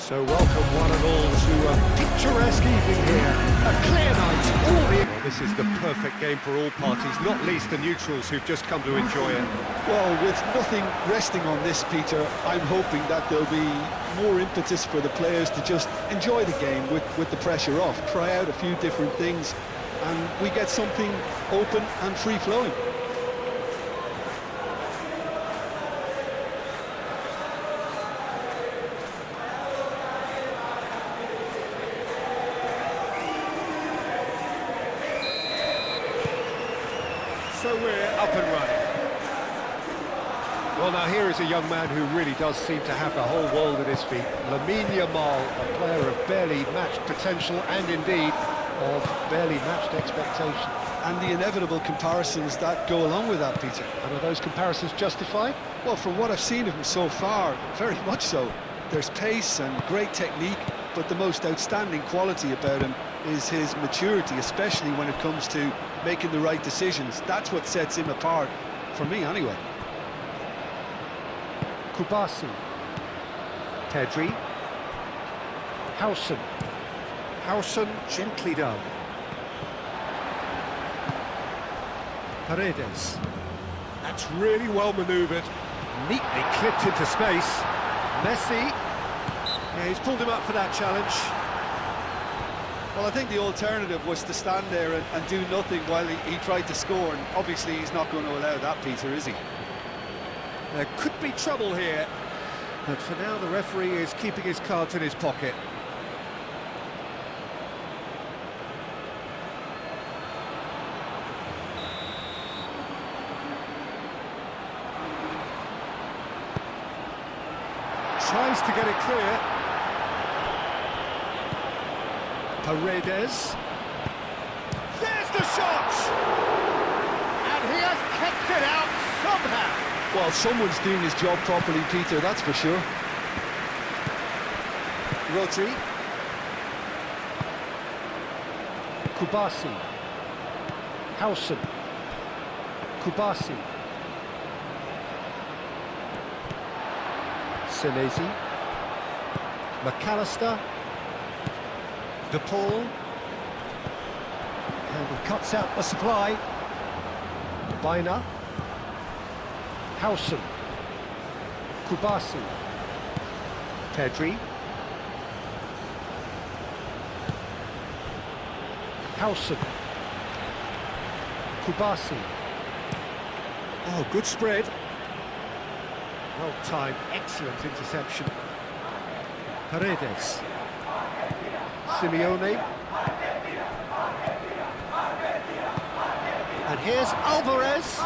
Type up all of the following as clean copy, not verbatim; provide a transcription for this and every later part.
So welcome one and all to a picturesque evening here. A clear night, all the... Well, this is the perfect game for all parties, not least the neutrals who've just come to enjoy it. Well, with nothing resting on this, Peter, I'm hoping that there'll be more impetus for the players to just enjoy the game with the pressure off, try out a few different things, and we get something open and free-flowing. So we're up and running. Well, now here is a young man who really does seem to have the whole world at his feet. Lamine Yamal, a player of barely matched potential and indeed of barely matched expectation. And the inevitable comparisons that go along with that, Peter. And are those comparisons justified? Well, from what I've seen of him so far, very much so. There's pace and great technique, but the most outstanding quality about him is his maturity, especially when it comes to making the right decisions. That's what sets him apart, for me anyway. Kubasi, Pedri, Howson gently done. Paredes, that's really well manoeuvred, neatly clipped into space. Messi, yeah, he's pulled him up for that challenge. Well, I think the alternative was to stand there and do nothing while he tried to score, and obviously he's not going to allow that, Peter, is he? There could be trouble here, but for now the referee is keeping his cards in his pocket. Tries to get it clear. Paredes. There's the shot! And he has kept it out somehow. Well, someone's doing his job properly, Peter, that's for sure. Rodri. Kubasi. Howson. Kubasi. Senesi. McAllister. De Paul. And he cuts out the supply. Bina. Howson. Kubasi. Pedri. Howson. Kubasi. Oh, good spread. Well timed, excellent interception. Paredes. Simeone. And here's Alvarez.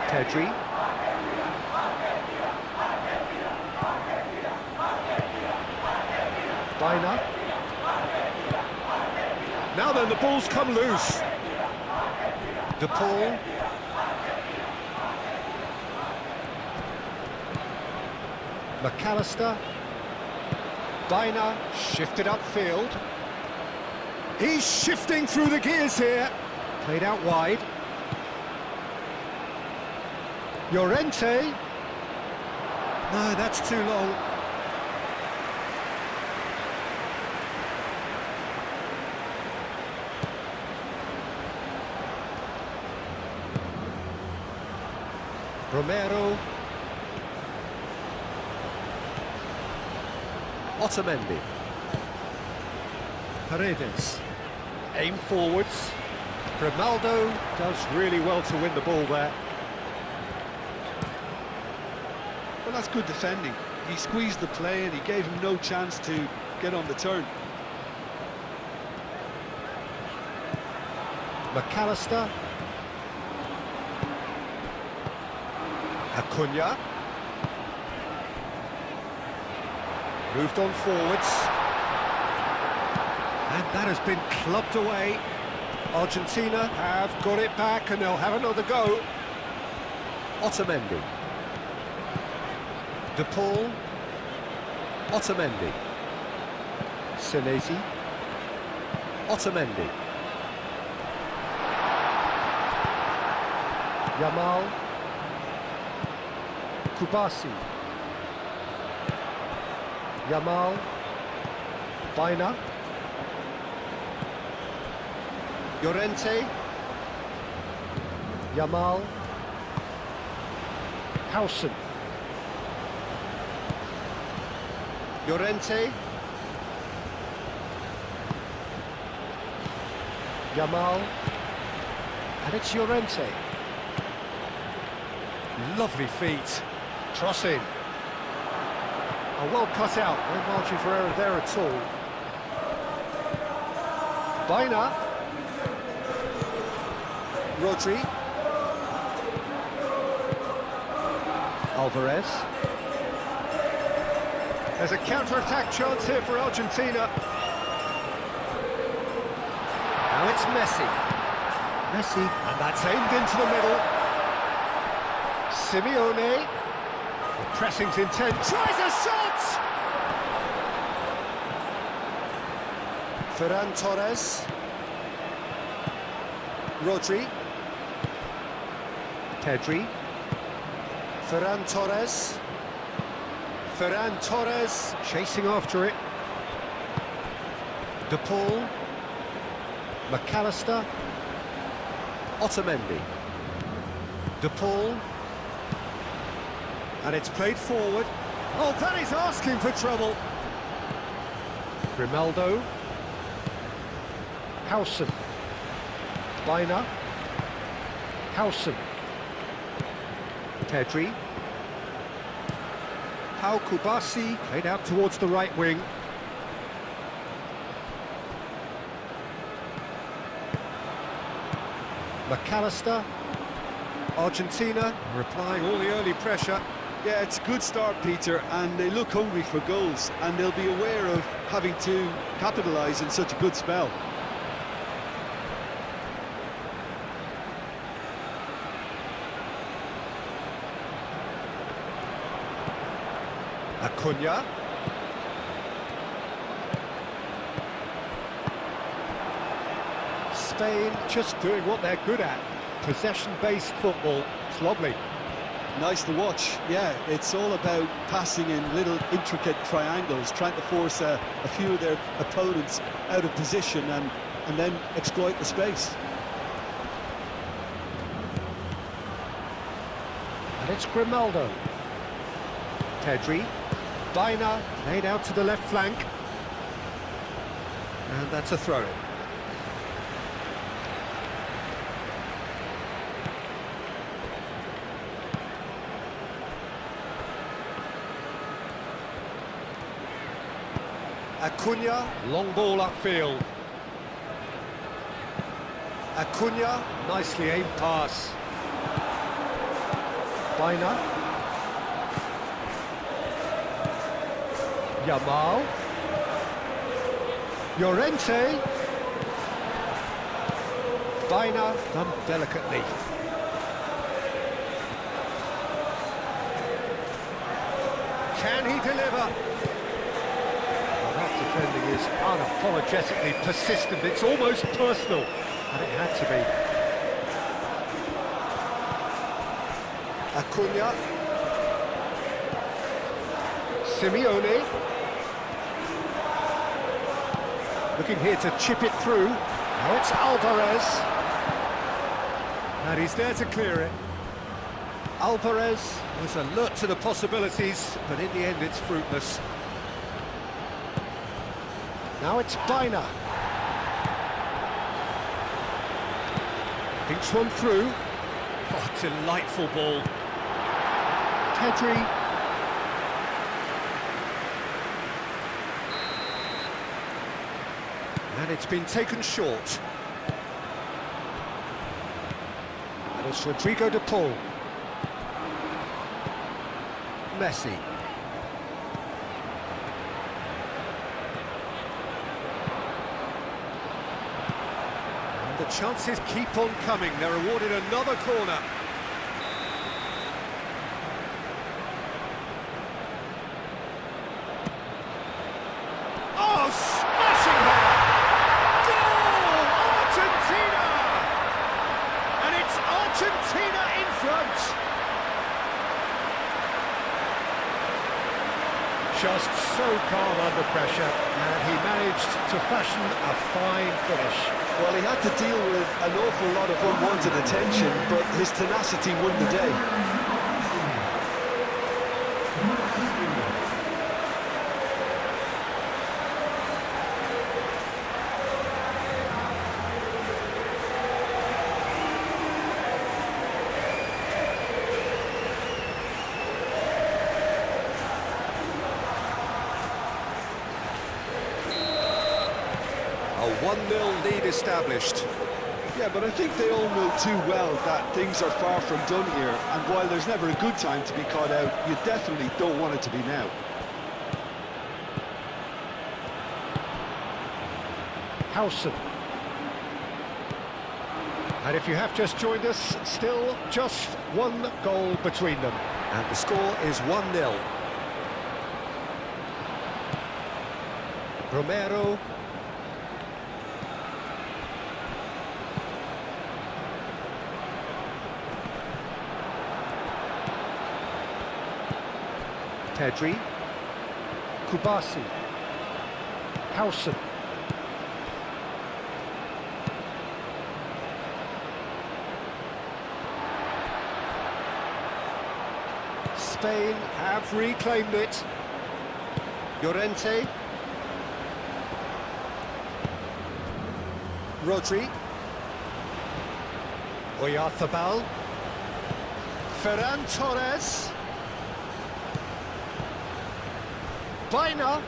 Pedri. Bina. Now then, the ball's come loose. De Paul. McAllister. Bina shifted upfield. He's shifting through the gears here. Played out wide. Llorente. No, that's too long. Romero. Otamendi. Paredes. Aim forwards. Grimaldo does really well to win the ball there. Well, that's good defending. He squeezed the play and he gave him no chance to get on the turn. McAllister. Acuna. Moved on forwards. And that has been clubbed away. Argentina have got it back and they'll have another go. Otamendi. De Paul. Otamendi. Senesi. Otamendi. Yamal. Kubasi. Yamal. Baina. Llorente. Yamal. Howson. Llorente. Yamal. And it's Llorente. Lovely feet. Cross in. Well cut out. No margin for error there at all. Baina. Rodri. Alvarez. There's a counter-attack chance here for Argentina. Now it's Messi. Messi. And that's aimed into the middle. Simeone. The pressing's intense. Tries a shot! Ferran Torres. Rodri. Pedri. Ferran Torres. Ferran Torres chasing after it. De Paul. McAllister. Otamendi. De Paul. And it's played forward. Oh, that is asking for trouble. Grimaldo. Howson. Baina. Howson. Pedri. Pau Kubasi played out towards the right wing. McAllister. Argentina are applying all the early pressure. Yeah, it's a good start, Peter, and they look hungry for goals, and they'll be aware of having to capitalise in such a good spell. Acuna. Spain just doing what they're good at. Possession-based football. It's lovely. Nice to watch. Yeah, it's all about passing in little intricate triangles, trying to force a few of their opponents out of position and then exploit the space. And it's Grimaldo. Pedri. Baina played out to the left flank. And that's a throw-in. Acuna, long ball upfield. Acuna, nicely aimed pass. Baina. Yamal. Llorente. Baina, done delicately. Can he deliver? Defending is unapologetically persistent. It's almost personal, and it had to be. Acuna. Simeone. Looking here to chip it through. Now it's Alvarez. And he's there to clear it. Alvarez was alert to the possibilities, but in the end it's fruitless. Now it's Baina. Thinks one through. Oh, delightful ball. Pedri. And it's been taken short. And it's Rodrigo de Paul. Messi. The chances keep on coming. They're awarded another corner. Oh, smashing header! Goal! Argentina! And it's Argentina in front. Just so calm under pressure, and he managed to fashion a fine finish. Well, he had to deal with an awful lot of unwanted attention, but his tenacity won the day. A 1-0 lead established. Yeah, but I think they all know too well that things are far from done here, and while there's never a good time to be caught out, you definitely don't want it to be now. Howson. And if you have just joined us, still just one goal between them. And the score is 1-0. Romero. Pedri. Kubasi. Howson. Spain have reclaimed it. Llorente. Rodri. Oyarzabal. Ferran Torres. Baina.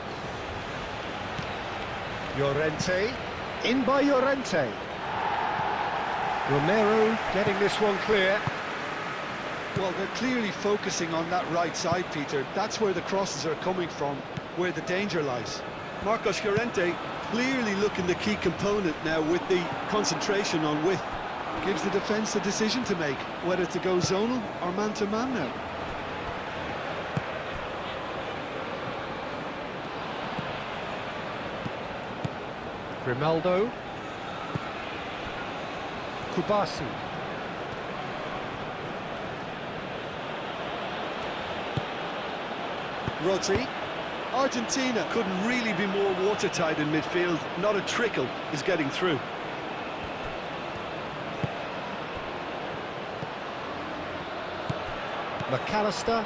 Llorente. In by Llorente. Romero getting this one clear. Well, they're clearly focusing on that right side, Peter. That's where the crosses are coming from, where the danger lies. Marcos Llorente clearly looking the key component now with the concentration on width. Gives the defence a decision to make, whether to go zonal or man-to-man now. Grimaldo. Kubasi. Rodri. Argentina couldn't really be more watertight in midfield. Not a trickle is getting through. McAllister.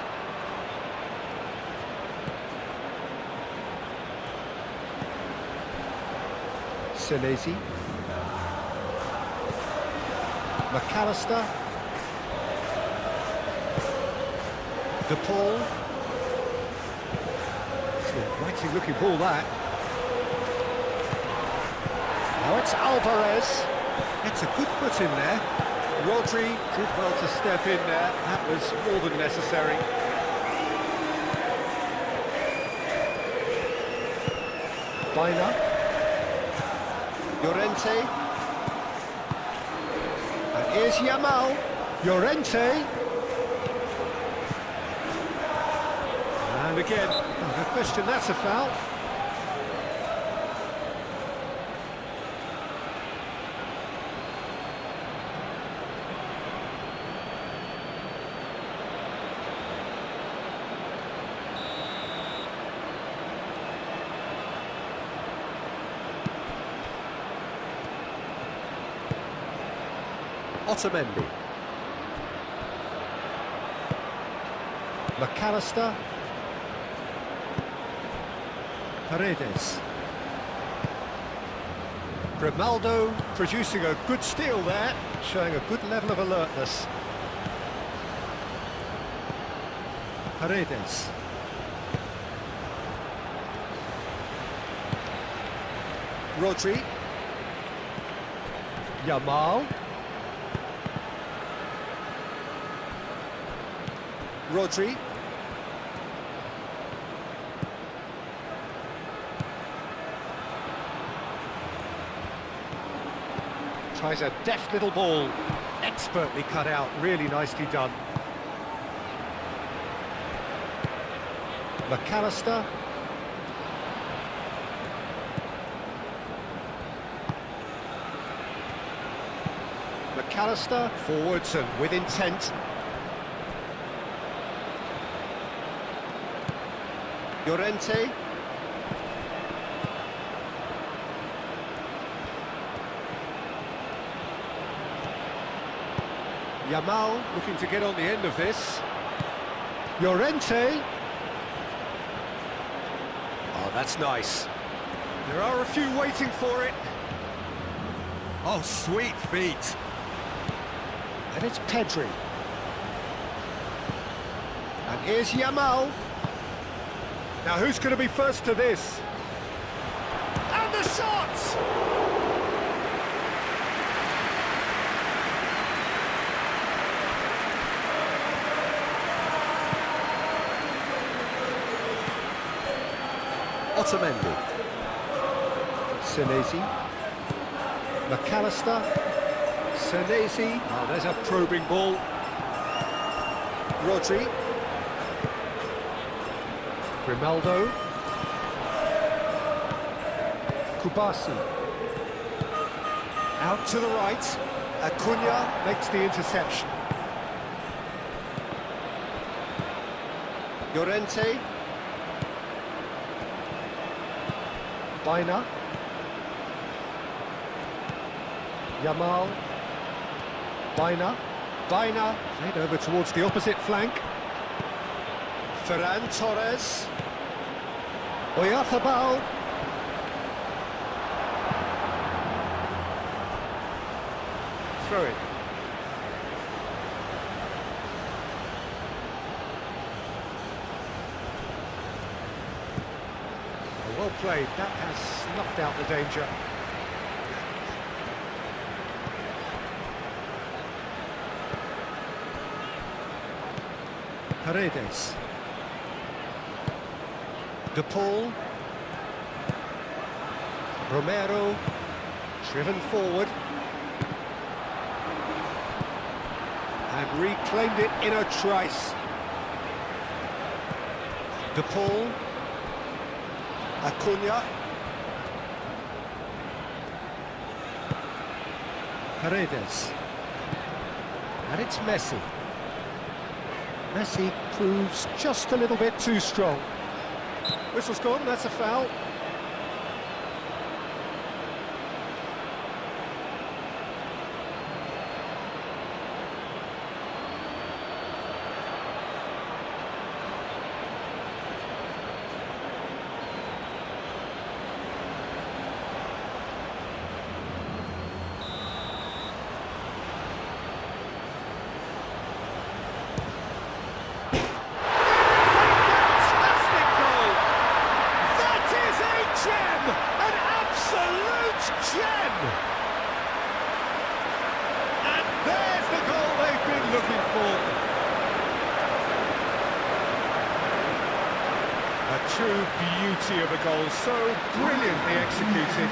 Senesi. McAllister. De Paul. It's an inviting looking ball, that. Now it's Alvarez. It's a good foot in there. Rodri did well to step in there. That was more than necessary. Baina. Llorente. And here's Yamal. Llorente. And again, no question, that's a foul. Otamendi. McAllister. Paredes. Grimaldo producing a good steal there, showing a good level of alertness. Paredes. Rodri. Yamal. Rodri. Tries a deft little ball, expertly cut out, really nicely done. McAllister. McAllister forwards and with intent. Llorente. Yamal looking to get on the end of this. Llorente. Oh, that's nice. There are a few waiting for it. Oh, sweet feet. And it's Pedri. And here's Yamal. Now who's going to be first to this? And the shot! Otamendi. Senesi. McAllister. Senesi. Oh, there's a probing ball. Rodri. Grimaldo. Kubasi. Out to the right. Acuna makes the interception. Llorente. Baina. Yamal. Baina. Baina. Played over towards the opposite flank. Ferran Torres. Oyarzabal. Throw it. Well played. That has snuffed out the danger. Paredes. De Paul. Romero. Driven forward. And reclaimed it in a trice. De Paul. Acuna. Paredes. And it's Messi. Messi proves just a little bit too strong. Whistle's gone, that's a foul. Gem! And there's the goal they've been looking for. A true beauty of a goal, so brilliantly executed.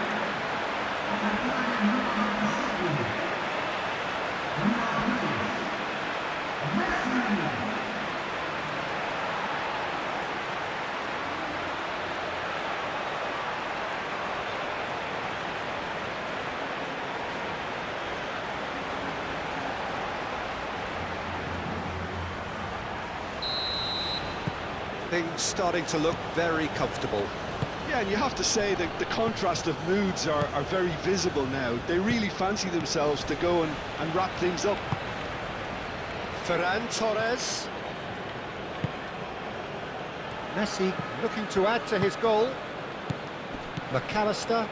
Things starting to look very comfortable. Yeah, and you have to say that the contrast of moods are very visible now. They really fancy themselves to go and wrap things up. Ferran Torres. Messi looking to add to his goal. McAllister.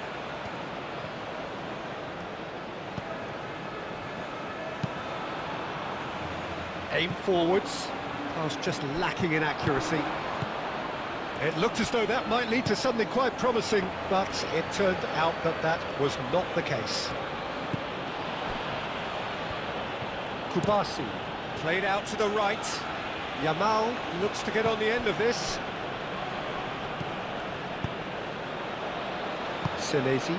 Aim forwards. Pass just lacking in accuracy. It looked as though that might lead to something quite promising, but it turned out that that was not the case. Kubasi. Played out to the right. Yamal looks to get on the end of this. Senesi.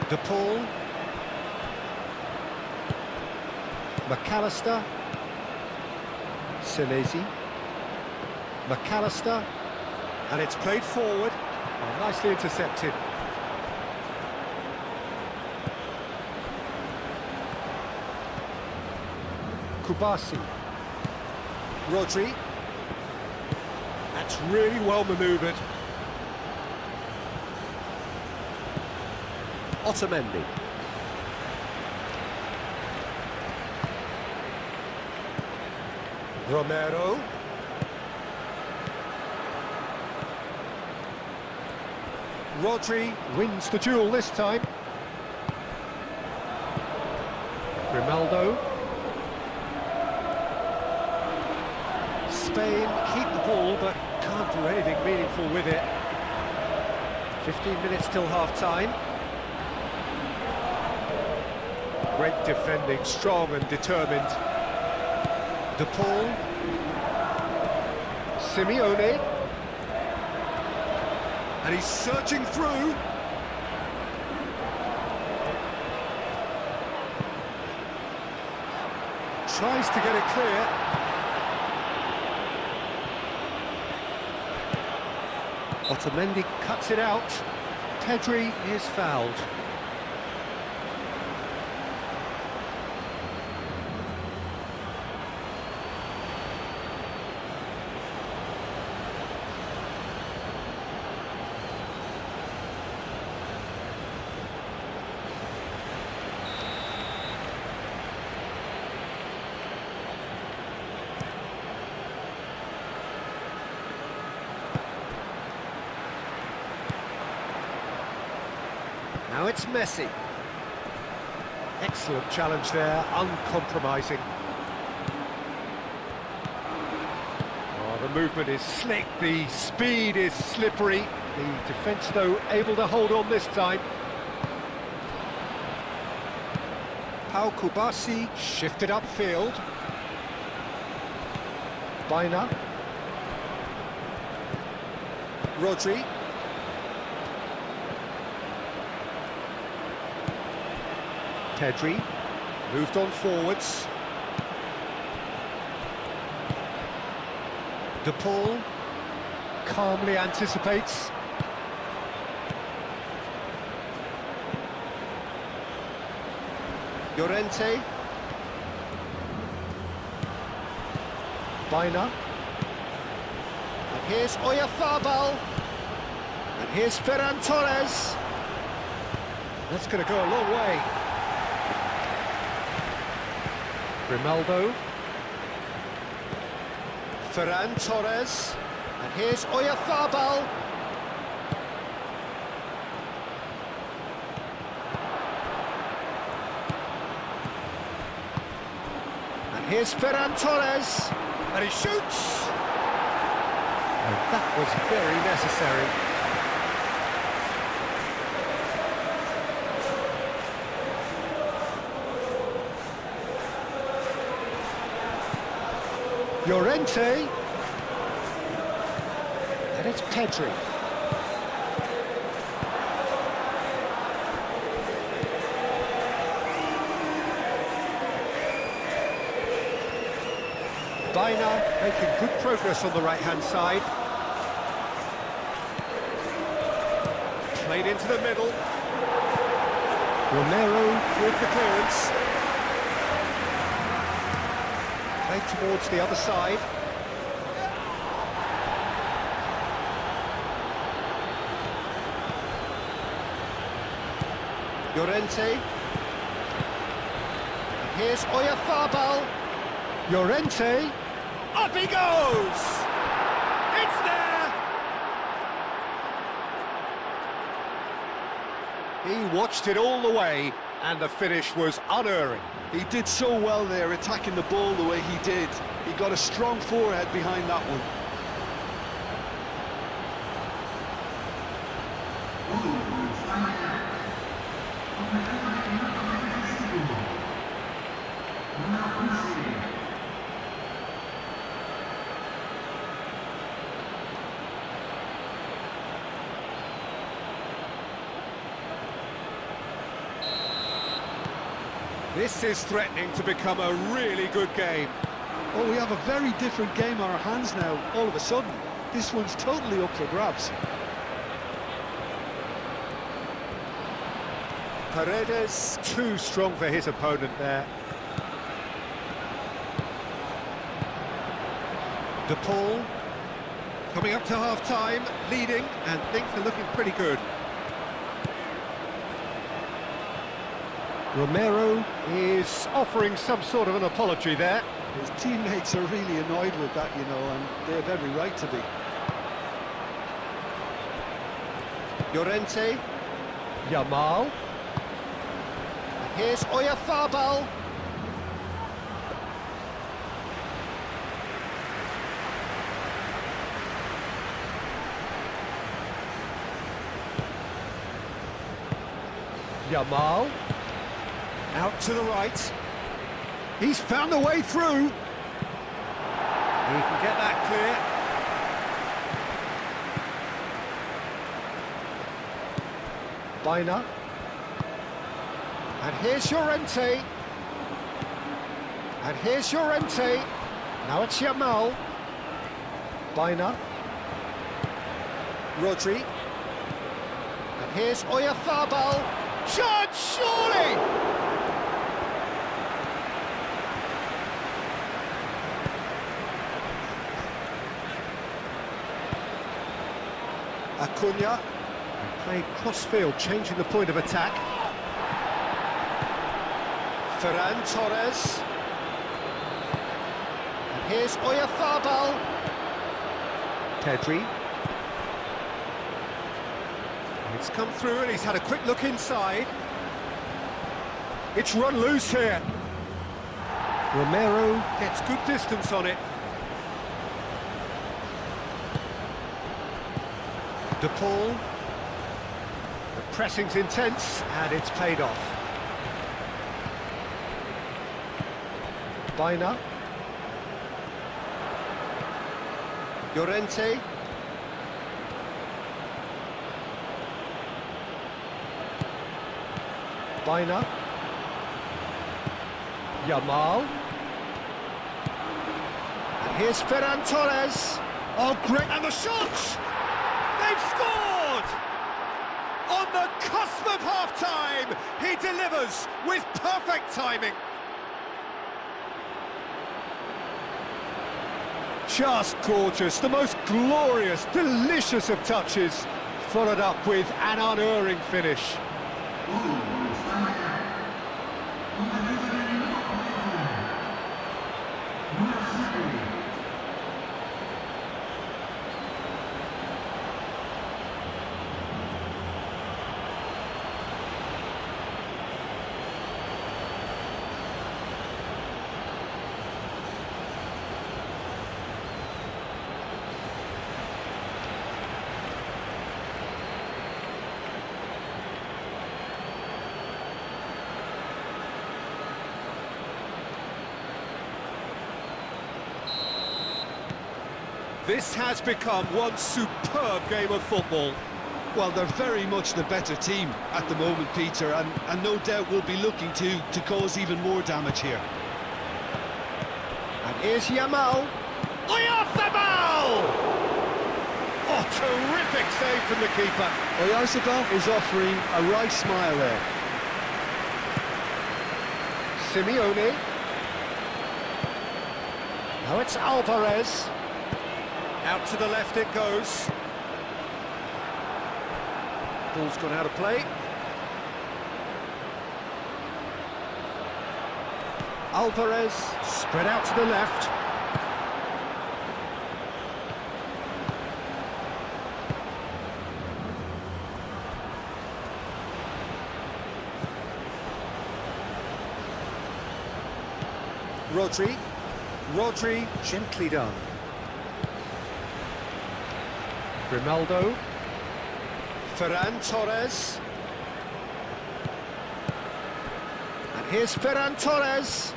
De Paul. McAllister. Senesi. McAllister. And it's played forward. Oh, nicely intercepted. Kubasi. Rodri. That's really well manoeuvred. Otamendi. Romero. Rodri wins the duel this time. Grimaldo. Spain keep the ball but can't do anything meaningful with it. 15 minutes till half-time. Great defending, strong and determined. De Paul. Simeone. And he's searching through. Tries to get it clear. Otamendi cuts it out. Pedri is fouled. Now it's Messi. Excellent challenge there, uncompromising. Oh, the movement is slick, the speed is slippery. The defence, though, able to hold on this time. Pau Kubasi shifted upfield. Baina. Rodri. Pedri moved on forwards. De Paul calmly anticipates. Llorente. Baina. And here's Oyarzabal. And here's Ferran Torres. That's going to go a long way. Grimaldo. Ferran Torres. And here's Oyarzabal. And here's Ferran Torres. And he shoots. And that was very necessary. Llorente, and it's Pedri. Baina making good progress on the right-hand side. Played into the middle. Romero with the clearance. Played towards the other side. Llorente. And here's Oyarzabal. Llorente. Up he goes! It's there! He watched it all the way, and the finish was unerring. He did so well there, attacking the ball the way he did. He got a strong forehead behind that one. This is threatening to become a really good game. Oh, we have a very different game on our hands now, all of a sudden. This one's totally up for grabs. Paredes, too strong for his opponent there. De Paul, coming up to half-time, leading, and things are looking pretty good. Romero is offering some sort of an apology there. His teammates are really annoyed with that, you know, and they have every right to be. Llorente, Yamal, and here's Oyarzabal. Yamal, out to the right. He's found a way through. He can get that clear. Bina. And here's Llorente. And here's Llorente. Now it's Yamal. Bina. Rodri. And here's Oyarzabal. Shot, surely! Acuna. Played cross-field, changing the point of attack. Ferran Torres. And here's Oyarzabal. Pedri. It's come through and he's had a quick look inside. It's run loose here. Romero gets good distance on it. De Paul. The pressing's intense and it's paid off. Bina. Llorente. Bina. Yamal. And here's Ferran Torres. Oh, great, and the shot! They've scored! On the cusp of half-time, he delivers with perfect timing. Just gorgeous, the most glorious, delicious of touches, followed up with an unerring finish. This has become one superb game of football. Well, they're very much the better team at the moment, Peter, and no doubt will be looking to cause even more damage here. And here's Yamal. Oyarzabal! Oh, terrific save from the keeper. Oyarzabal is offering a right smile there. Simeone. Now it's Alvarez. Out to the left it goes. Ball's gone out of play. Alvarez spread out to the left. Rodri, gently done. Grimaldo. Ferran Torres. And here's Ferran Torres.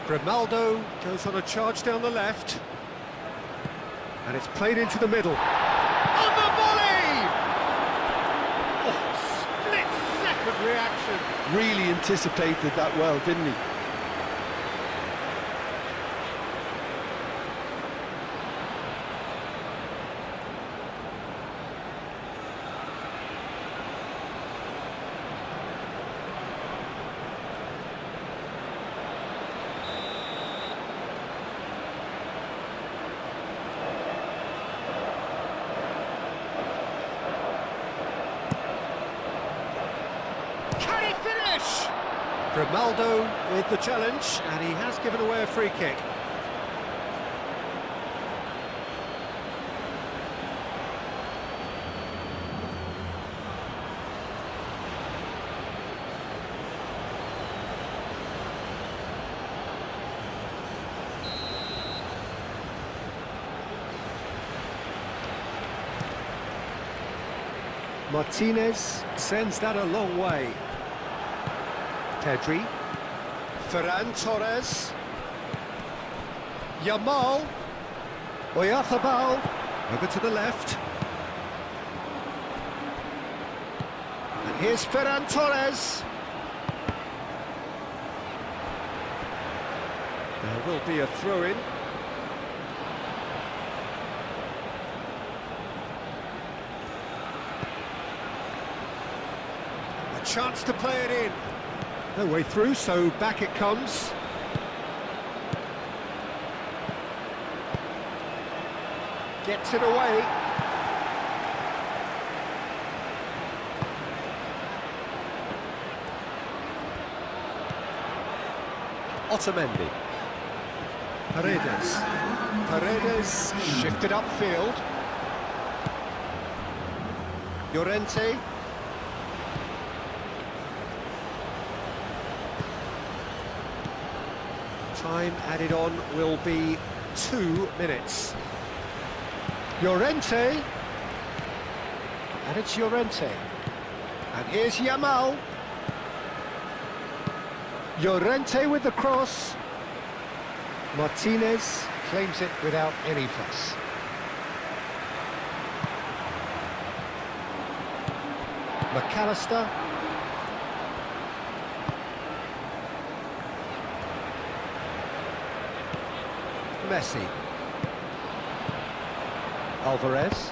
Grimaldo goes on a charge down the left. And it's played into the middle. On the volley! Oh, split-second reaction. Really anticipated that well, didn't he? Can he finish? Grimaldo with the challenge, and he has given away a free kick. Martinez sends that a long way. Pedri. Ferran Torres. Yamal. Oyarzabal. Over to the left. And here's Ferran Torres. There will be a throw-in. A chance to play it in. No way through, so back it comes. Gets it away. Otamendi. Paredes. Paredes shifted upfield. Llorente. Time added on will be 2 minutes. Llorente. And it's Llorente. And here's Yamal. Llorente with the cross. Martinez claims it without any fuss. McAllister. Messi. Alvarez.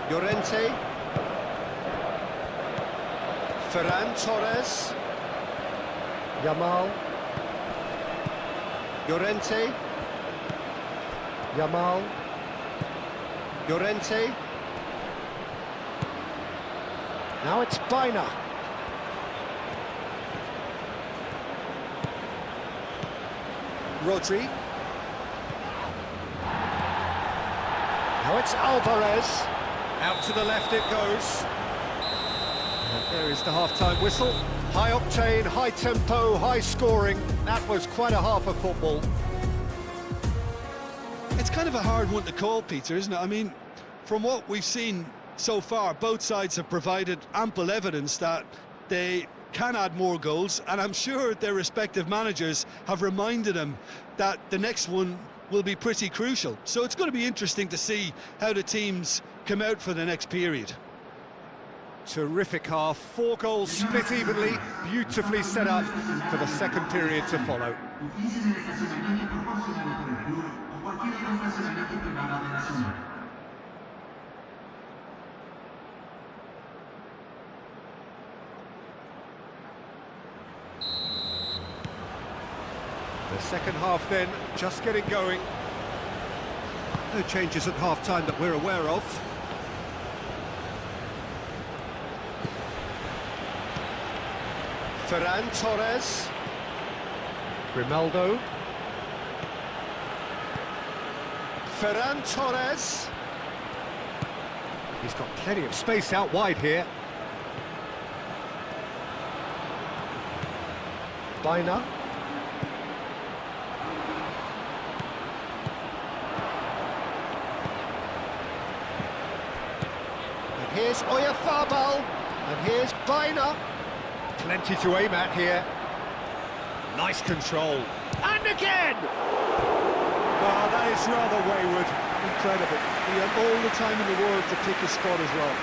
Llorente. Ferran Torres. Yamal. Llorente. Yamal. Llorente. Now it's Baina. Rodri. Now it's Alvarez. Out to the left it goes. And there is the half-time whistle. High octane, high tempo, high scoring. That was quite a half of football. It's kind of a hard one to call, Peter, isn't it? I mean, from what we've seen so far, both sides have provided ample evidence that they can add more goals, and I'm sure their respective managers have reminded them that the next one will be pretty crucial. So it's going to be interesting to see how the teams come out for the next period. Terrific half, 4 goals split evenly, beautifully set up for the second period to follow. The second half then, just getting going. No changes at half-time that we're aware of. Ferran Torres. Grimaldo. Ferran Torres. He's got plenty of space out wide here. Baina. And here's Oyarzabal. And here's Baina. Plenty to aim at here. Nice control. And again! Oh, that is rather wayward. Incredible. He had all the time in the world to pick his spot as well.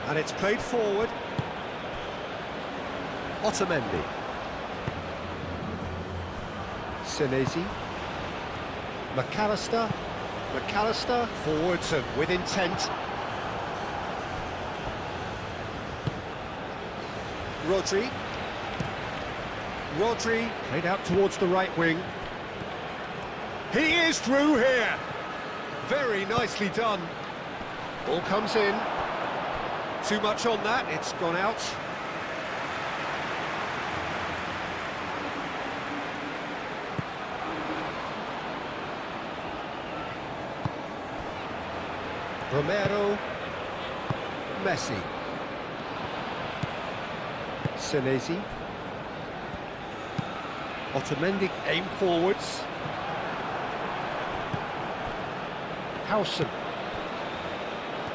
And it's played forward. Otamendi. Senesi. McAllister. McAllister forwards and with intent. Rodri. Rodri, played out towards the right wing. He is through here. Very nicely done. Ball comes in. Too much on that, it's gone out. Romero. Messi. Senesi. Otamendi aim forwards. Howson.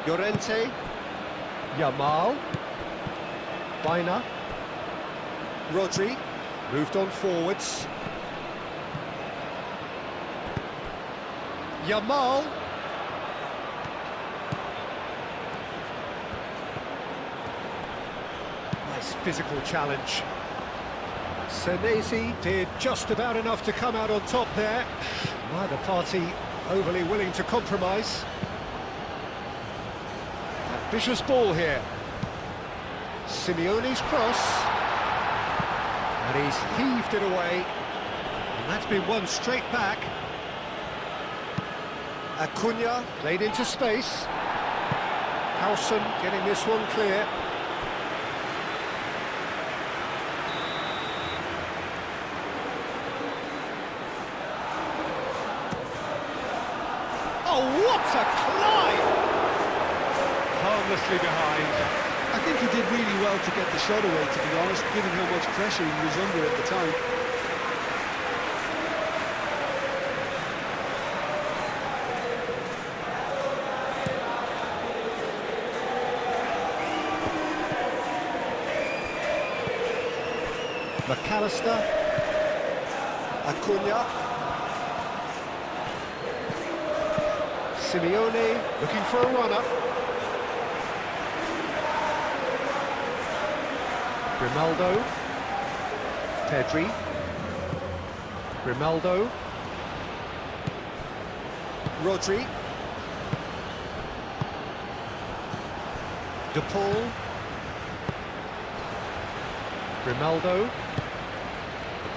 Llorente. Yamal. Baina. Rodri. Moved on forwards. Yamal. Nice physical challenge. Senesi did just about enough to come out on top there. Neither party overly willing to compromise. Ambitious ball here. Simeone's cross. And he's heaved it away. And that's been won straight back. Acuna played into space. Howson getting this one clear. Oh, what a climb! Harmlessly behind. I think he did really well to get the shot away, to be honest, given how much pressure he was under at the time. McAllister. Acuna. Simeone looking for a run-up. Grimaldo. Pedri. Grimaldo. Rodri. De Paul. Grimaldo.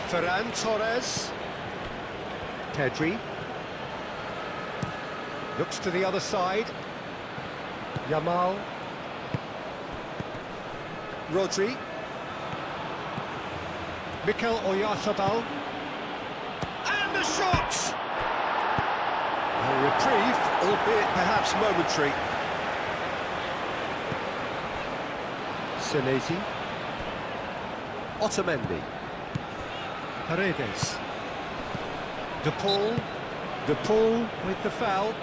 Ferran Torres. Pedri. Looks to the other side. Yamal. Rodri. Mikel Oyarzabal. And the shot! A reprieve, albeit perhaps momentary. Senesi. Otamendi. Paredes. De Paul. De Paul with the foul.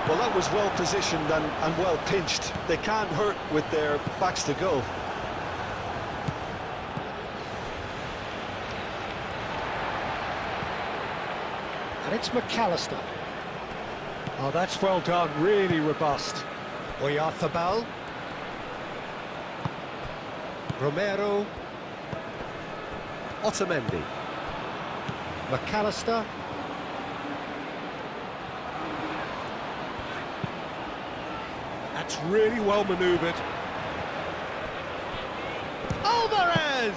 Well, that was well positioned and well pinched. They can't hurt with their backs to goal. And it's McAllister. Oh, that's well done, really robust. Oyarzabal. Romero. Otamendi. McAllister. That's really well manoeuvred. Alvarez!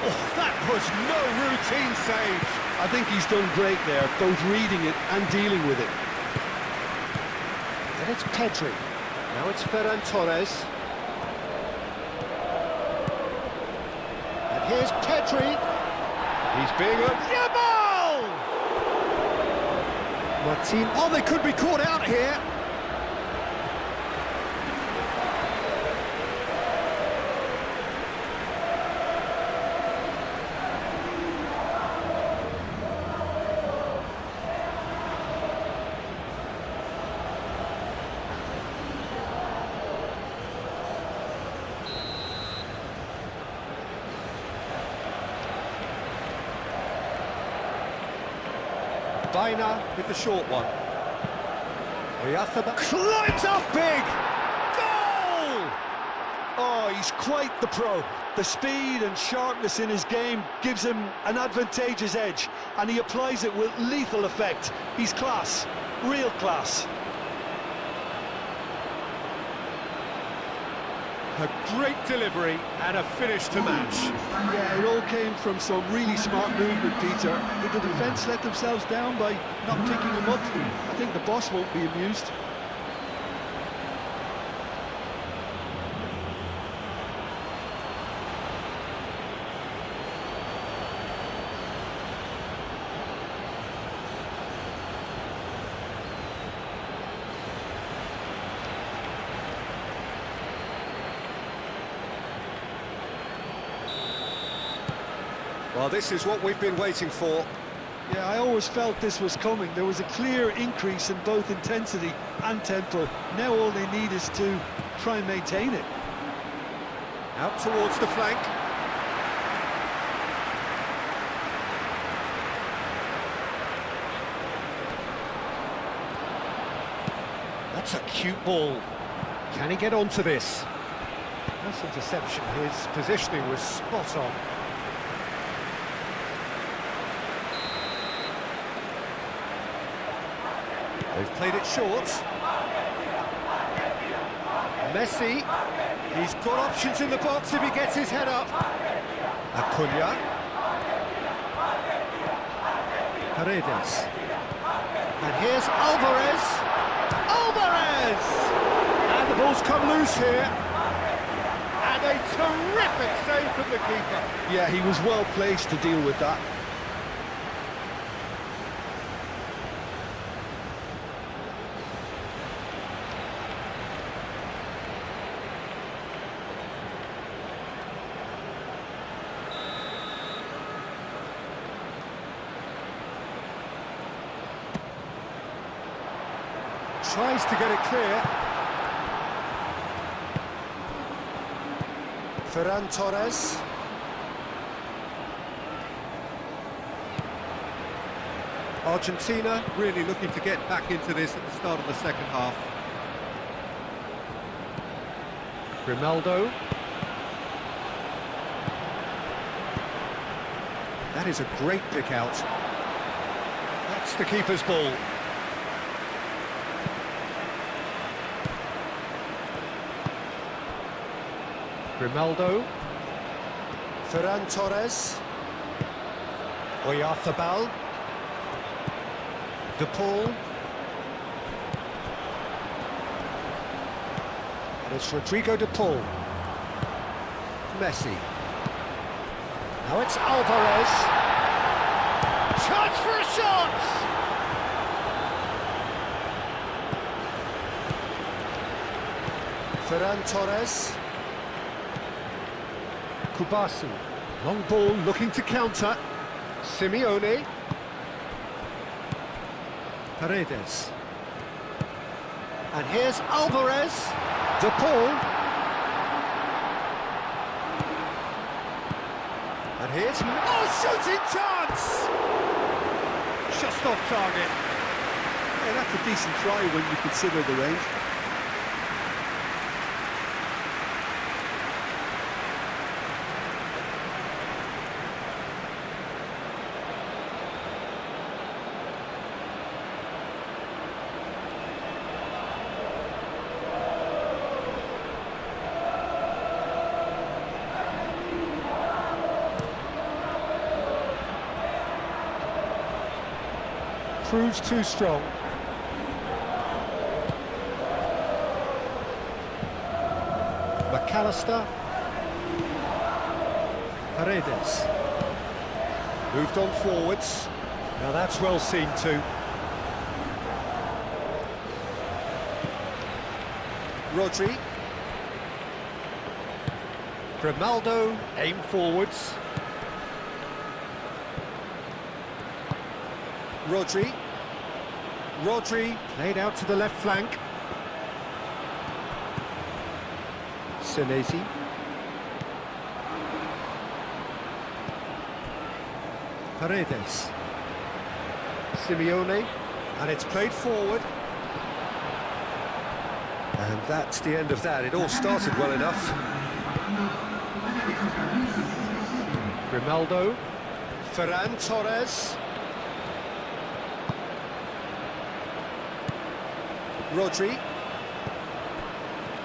Oh, that was no routine save. I think he's done great there, both reading it and dealing with it. And it's Pedri. Now it's Ferran Torres. And here's Pedri. He's being a... Yamal! Martin. Oh, they could be caught out here. Baina with the short one. Climbs up big! Goal! Oh, he's quite the pro. The speed and sharpness in his game gives him an advantageous edge, and he applies it with lethal effect. He's class, real class. A great delivery and a finish to match. Yeah, it all came from some really smart movement, Peter. Did the defence let themselves down by not picking him up? I think the boss won't be amused. Well, this is what we've been waiting for. Yeah, I always felt this was coming. There was a clear increase in both intensity and tempo. Now all they need is to try and maintain it. Out towards the flank. That's a cute ball. Can he get onto this? Nice interception. His positioning was spot on. They've played it short. Messi, he's got options in the box if he gets his head up. Acuna. Paredes. And here's Alvarez. Alvarez! And the ball's come loose here. And a terrific save from the keeper. Yeah, he was well placed to deal with that. Tries to get it clear. Ferran Torres. Argentina really looking to get back into this at the start of the second half. Grimaldo. That is a great pick out. That's the keeper's ball. Grimaldo, Ferran Torres, Oyarzabal, De Paul, and it's Rodrigo De Paul, Messi, now it's Alvarez, chance for a shot! Ferran Torres, Kubasu, long ball looking to counter, Simeone, Paredes, and here's Alvarez, De Paul, and here's, oh, shooting chance! Just off target. Yeah, that's a decent try when you consider the range. Proves too strong. McAllister. Paredes. Moved on forwards. Now that's well seen too. Rodri. Grimaldo. Aim forwards. Rodri. Rodri played out to the left flank. Senesi. Paredes. Simeone, and it's played forward. And that's the end of that. It all started well enough. Grimaldo, Ferran Torres, Rodri.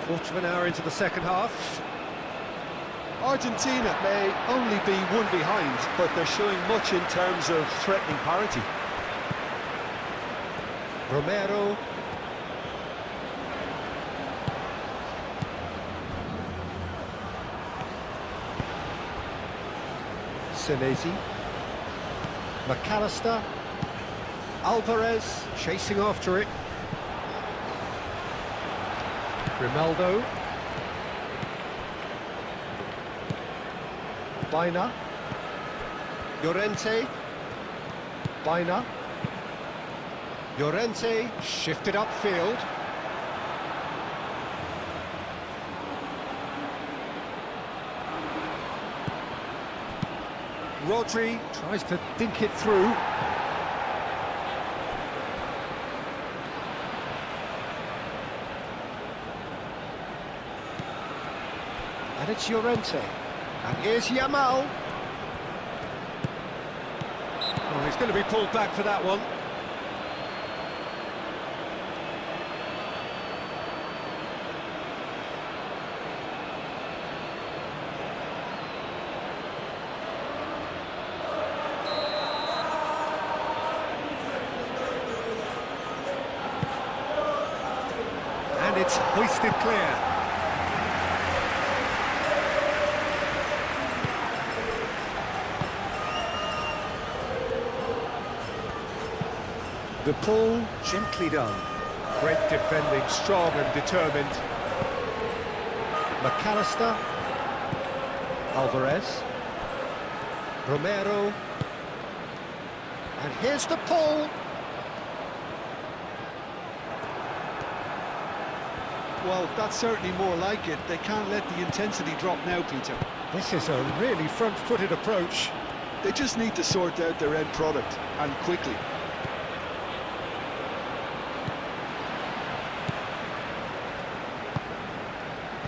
Quarter of an hour into the second half. Argentina may only be one behind, but they're showing much in terms of threatening parity. Romero. Senesi. McAllister. Alvarez chasing after it. Grimaldo. Baina. Llorente. Baina. Llorente shifted upfield. Rodri tries to dink it through. And it's Llorente. And here's Yamal. Oh, he's going to be pulled back for that one. And it's hoisted clear. The pull, gently done. Great defending, strong and determined. McAllister. Alvarez. Romero. And here's the pull. Well, that's certainly more like it. They can't let the intensity drop now, Peter. This is a really front-footed approach. They just need to sort out their end product, and quickly.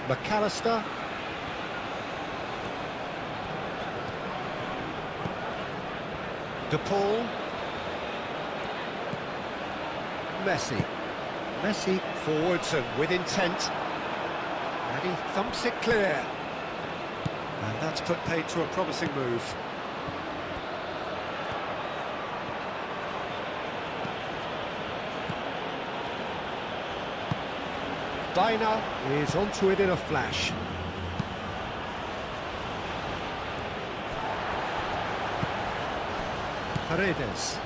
McAllister. DePaul. Messi. Messi forwards and with intent. And he thumps it clear. And that's put paid to a promising move. Baina is onto it in a flash. Paredes.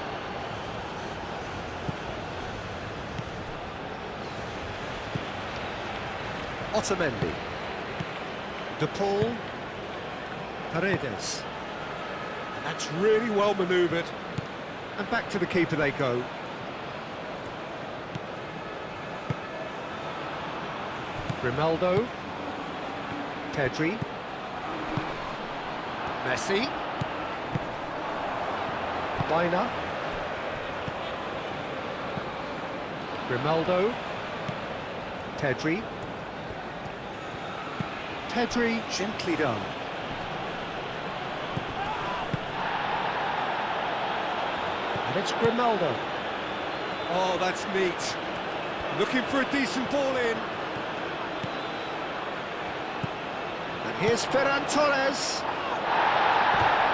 Otamendi. DePaul. Paredes. And that's really well manoeuvred. And back to the keeper they go. Grimaldo. Pedri. Messi. Baina. Grimaldo. Pedri. Pedri, gently done. And it's Grimaldo. Oh, that's neat. Looking for a decent ball in. And here's Ferran Torres.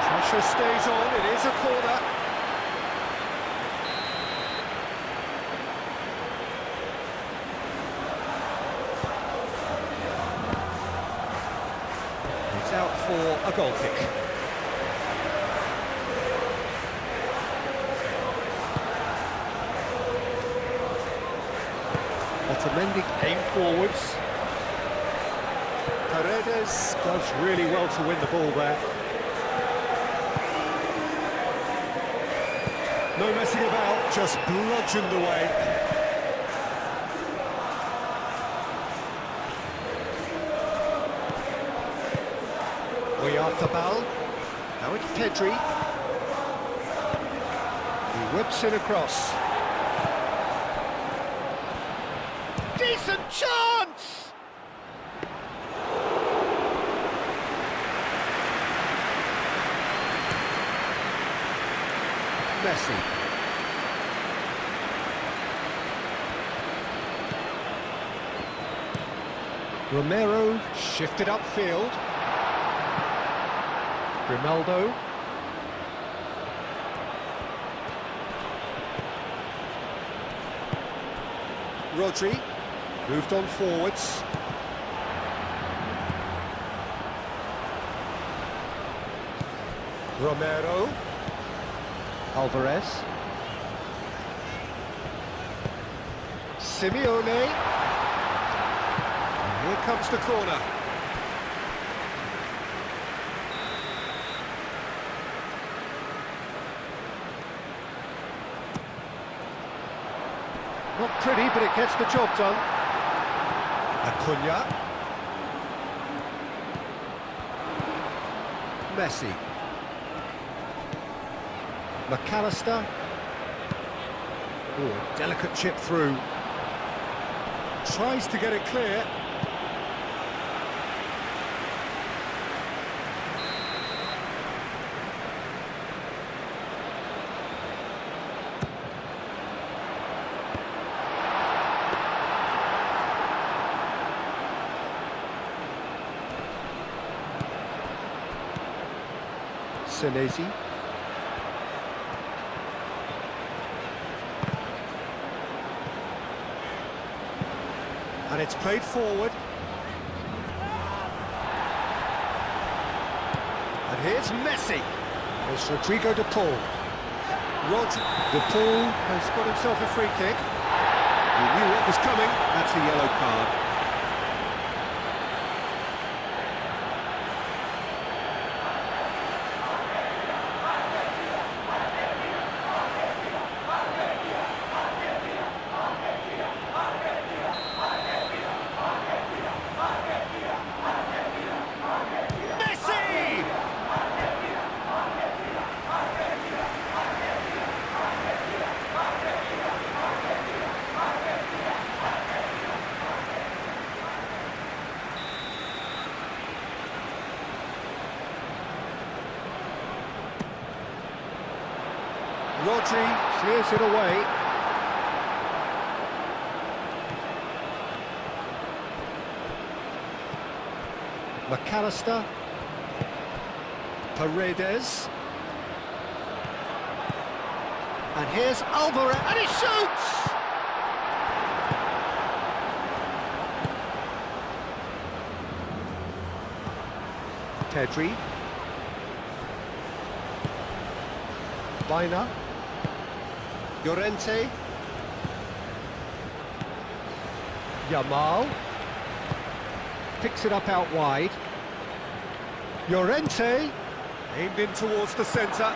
Pressure stays on, it is a corner. It's out for a goal kick. Otamendi aimed forwards. Paredes does really well to win the ball there. No messing about, just bludgeoned away. Oyarzabal. Now it's Pedri. He Whips it across. Decent chance! Messi. Romero shifted upfield. Grimaldo. Rodri moved on forwards. Romero. Alvarez. Simeone. Here comes the corner. Not pretty, but it gets the job done. Acuna. Messi. McAllister. Ooh, a delicate chip through. Tries to get it clear. Senesi. And it's played forward. And here's Messi. There's Rodrigo de Paul. De Paul has got himself a free kick. He knew what was coming. That's a yellow card. Rodri clears it away. McAllister. Paredes. And here's Alvarez, and he shoots! Pedri. Baina. Llorente. Yamal. Picks it up out wide. Llorente. Aimed in towards the centre.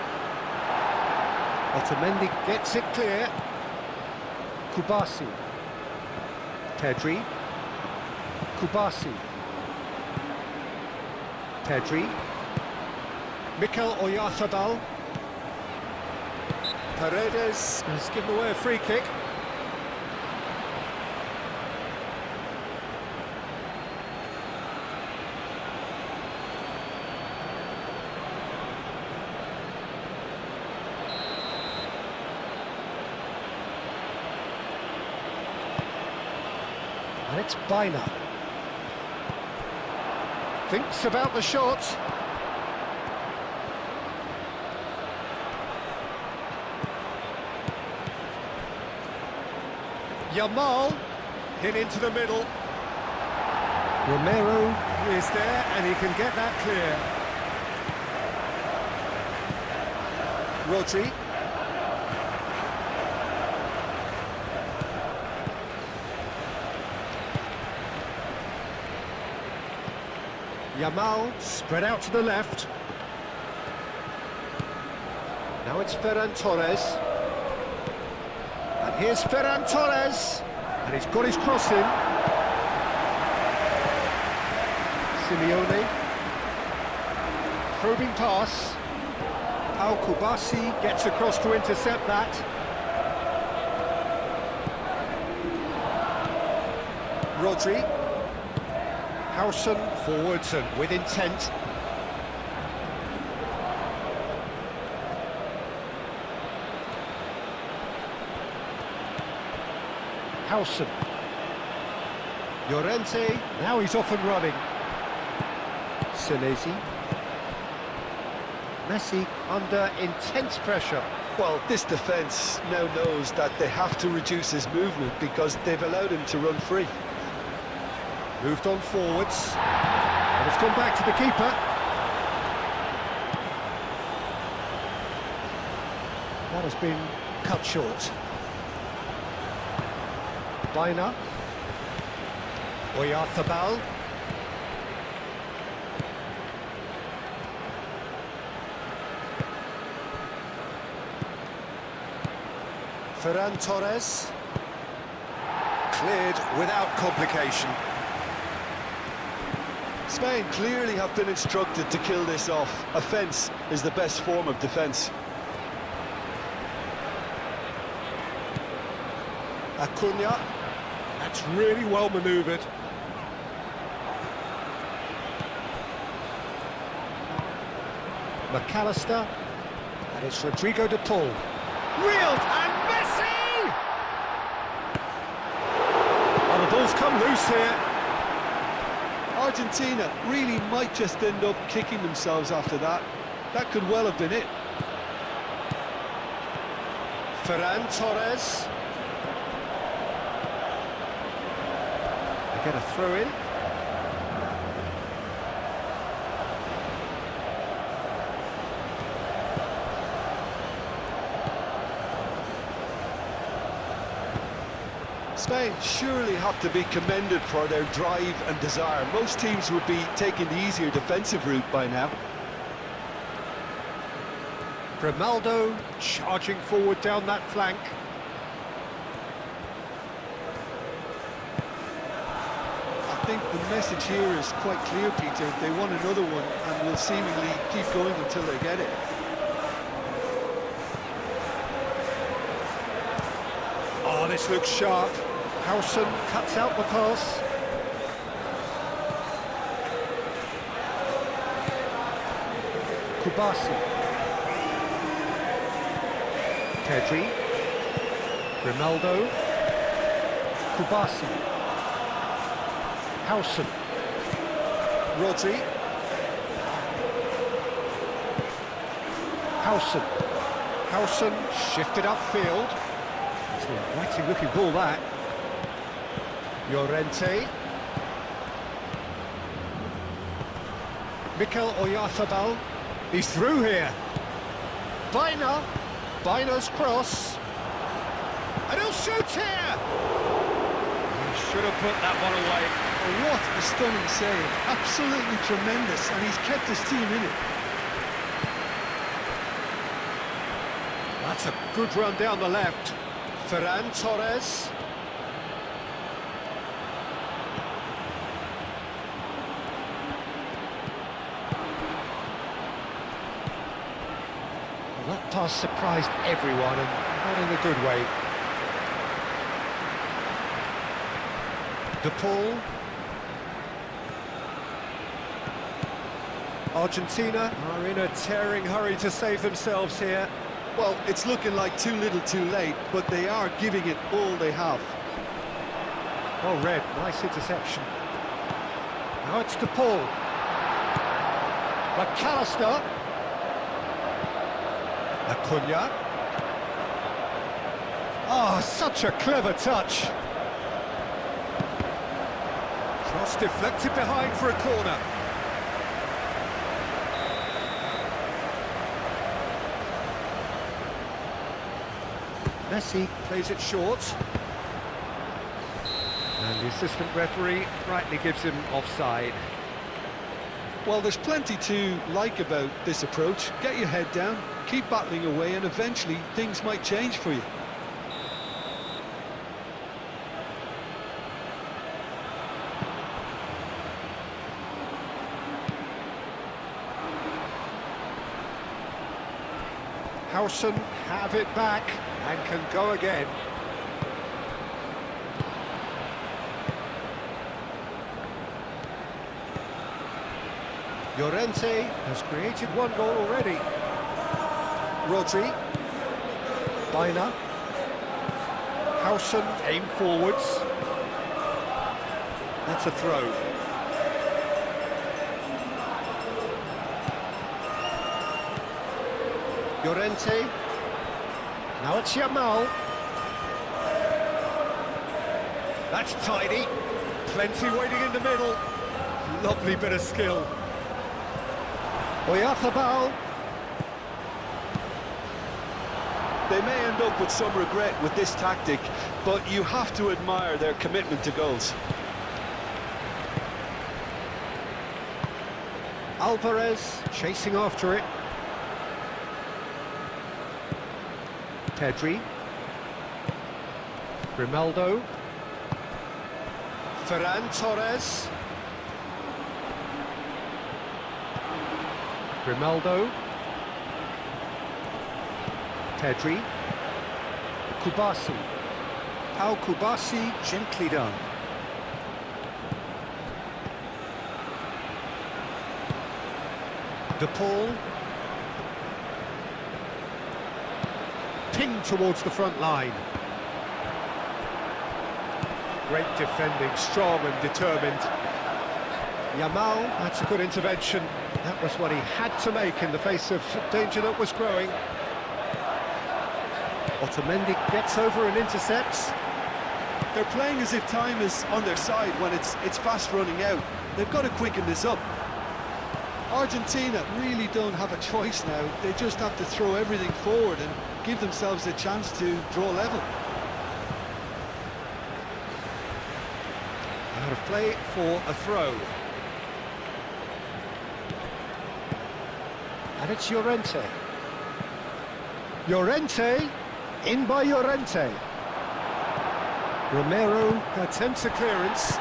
Otamendi gets it clear. Kubasi. Pedri. Kubasi. Pedri. Mikel Oyarzabal. Paredes has given away a free kick. And it's Baina. Thinks about the shot. Yamal, hit into the middle. Romero is there, and he can get that clear. Rodri. Yamal, spread out to the left. Now it's Ferran Torres. Here's Ferran Torres, and he's got his cross in. Simeone, probing pass. Kubasi gets across to intercept that. Rodri. Howson forwards and with intent. Howson. Llorente, now he's off and running. Senesi. Messi under intense pressure. Well, this defence now knows that they have to reduce his movement because they've allowed him to run free. Moved on forwards. And it's gone back to the keeper. That has been cut short. Baina. Oyarzabal. Ferran Torres. Cleared without complication. Spain clearly have been instructed to kill this off. Offence is the best form of defence. Acuna. That's really well manoeuvred. McAllister. And it's Rodrigo de Paul. Reeled and Messi! Oh, the ball's come loose here. Argentina really might just end up kicking themselves after that. That could well have been it. Ferran Torres. They get a throw-in. Spain surely have to be commended for their drive and desire. Most teams would be taking the easier defensive route by now. Grimaldo charging forward down that flank. I think the message here is quite clear, Peter. They want another one and will seemingly keep going until they get it. Oh, this looks sharp. Howson cuts out the pass. Kubasi. Pedri. Grimaldo. Kubasi. Howson. Rodri. Howson. Howson shifted upfield. It's an inviting looking ball, that. Llorente. Mikel Oyarzabal. He's through here. Baina. Baina's cross. And he'll shoot here! He should have put that one away. Well, what a stunning save. Absolutely tremendous, and he's kept his team in it. That's a good run down the left. Ferran Torres. Well, that pass surprised everyone, and not in a good way. De Paul. Argentina are in a tearing hurry to save themselves here. Well, it's looking like too little too late, but they are giving it all they have. Oh, Red, nice interception. Now it's De Paul. McAllister. Acuna. Oh, such a clever touch. Cross deflected behind for a corner. Messi plays it short. And the assistant referee rightly gives him offside. Well, there's plenty to like about this approach. Get your head down, keep battling away, and eventually things might change for you. Howson have it back and can go again. Llorente has created one goal already. Rodri. Baina. Howson aim forwards. That's a throw. Llorente. Now it's Yamal. That's tidy. Plenty waiting in the middle. Lovely bit of skill. Oyarzabal. They may end up with some regret with this tactic, but you have to admire their commitment to goals. Alvarez chasing after it. Pedri. Grimaldo. Ferran Torres. Grimaldo. Pedri. Kubasi. Pau Kubasi, gently done. De Paul. Pinged towards the front line. Great defending, strong and determined. Yamal, that's a good intervention. That was what he had to make in the face of danger that was growing. Otamendi gets over and intercepts. They're playing as if time is on their side when it's fast running out. They've got to quicken this up. Argentina really don't have a choice now. They just have to throw everything forward and give themselves a chance to draw level. Out of play for a throw. And it's Llorente. Llorente, in by Llorente. Romero attempts a clearance.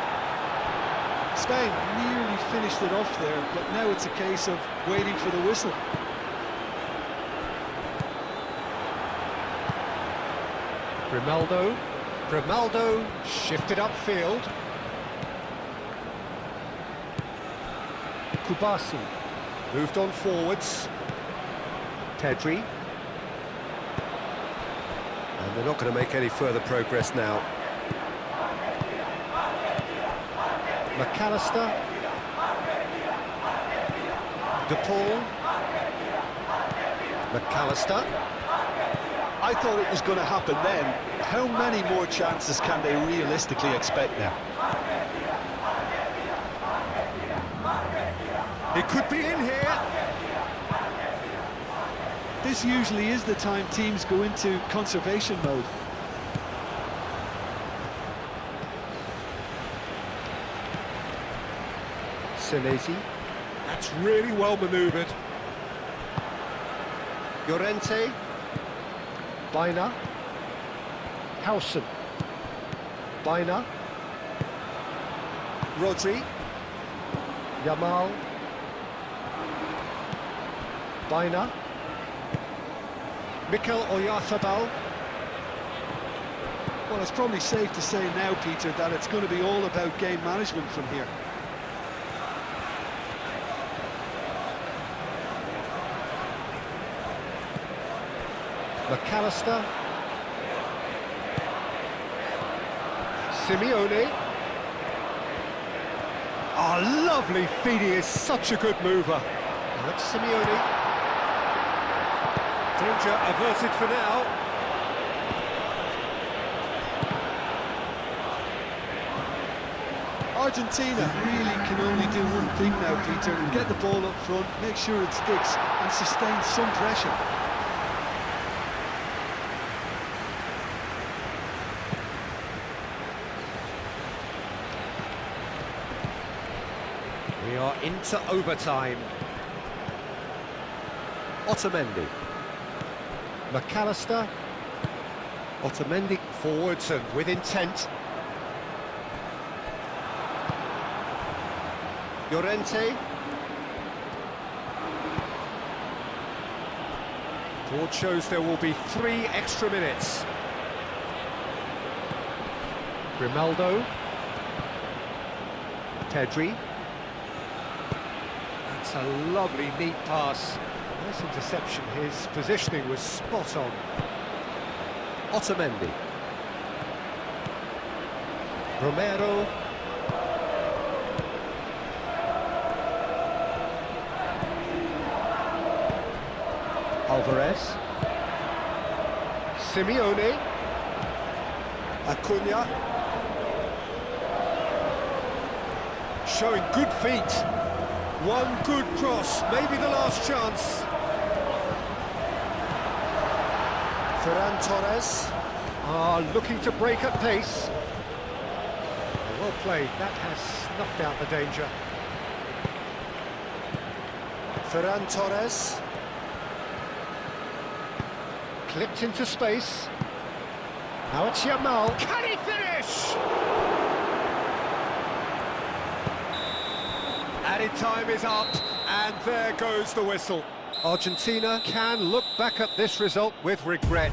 Spain nearly finished it off there, but now it's a case of waiting for the whistle. Grimaldo shifted upfield. Kubasi moved on forwards. Pedri. And they're not going to make any further progress now. McAllister. De Paul. McAllister. I thought it was going to happen then. How many more chances can they realistically expect now? It could be in here. This usually is the time teams go into conservation mode. Senesi. That's really well manoeuvred. Llorente. Baina. Howson. Baina. Rodri. Yamal. Baina. Mikel Oyarzabal. Well, it's probably safe to say now, Peter, that it's going to be all about game management from here. McAllister. Simeone. Oh, lovely feed, he is such a good mover. Now it's Simeone. Danger averted for now. Argentina really can only do one thing now, Peter. Get the ball up front, make sure it sticks, and sustain some pressure. We are into overtime. Otamendi. McAllister. Otamendi forwards and with intent. Llorente. Board shows there will be 3 extra minutes. Grimaldo. Pedri. That's a lovely, neat pass. Nice interception. His positioning was spot on. Otamendi. Romero. Alvarez. Simeone. Acuna. Showing good feet. One good cross, maybe the last chance. Ferran Torres. Looking to break at pace. Well played, that has snuffed out the danger. Ferran Torres. Clipped into space. Now it's Yamal. Can he finish? Added time is up, and there goes the whistle. Argentina can look back at this result with regret.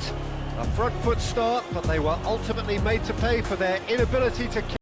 A front foot start, but they were ultimately made to pay for their inability to